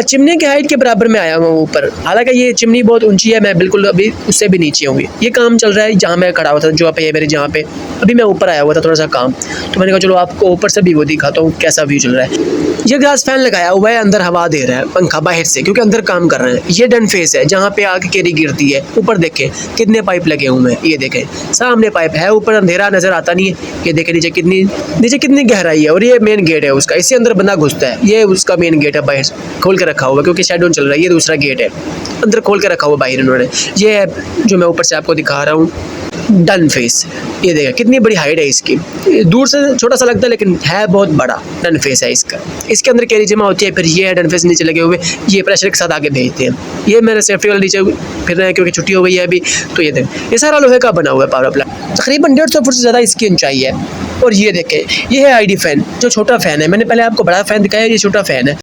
Chimney की height के बराबर में आया हुआ हूँ ऊपर। हालांकि ये चिमनी बहुत ऊंची है, मैं बिल्कुल अभी उससे भी नीचे हूँ। ये काम चल रहा है जहाँ मैं खड़ा हुआ था, जो पे मेरे जहाँ पे अभी मैं ऊपर आया हुआ था थोड़ा सा काम, तो मैंने कहा चलो आपको ऊपर से भी वो दिखाता हूँ कैसा व्यू चल रहा है। ये ग्लास फैन लगाया हुआ है, अंदर हवा दे रहा है पंखा बाहर से, क्योंकि अंदर काम कर रहे हैं। ये डन फेस है जहाँ पे आग केरी गिरती है। ऊपर देखें कितने पाइप लगे हुए हैं, ये देखें सामने पाइप है, ऊपर अंधेरा नजर आता नहीं है। ये देखें नीचे कितनी गहराई है, और ये मेन गेट है उसका, इससे अंदर बंदा घुसता है। ये उसका मेन गेट है, बाहर खोल के रखा हुआ है क्योंकि शेडो चल रहा है। ये दूसरा गेट है, अंदर खोल के रखा हुआ बाहर इन्होंने। ये है जो मैं ऊपर से आपको दिखा रहा हूँ, डन फेस। ये देखा कितनी बड़ी हाइट है इसकी, दूर से छोटा सा लगता है लेकिन है बहुत बड़ा डन फेस है इसका। इसके अंदर कैरी जमा होती है, फिर ये डन फेस नीचे लगे हुए, ये प्रेशर के साथ आगे भेजते हैं। ये मेरे सेफ्टी वाले नीचे फिर रहे हैं क्योंकि छुट्टी हो गई है अभी। तो ये देखें ये सारा लोहे का बना हुआ है पावर प्लांट, तकरीबन 150 फुट से ज़्यादा इसकी ऊंचाई है। और ये देखें ये है आईडी फैन, जो छोटा फैन है। मैंने पहले आपको बड़ा फैन दिखाया, ये छोटा फैन है।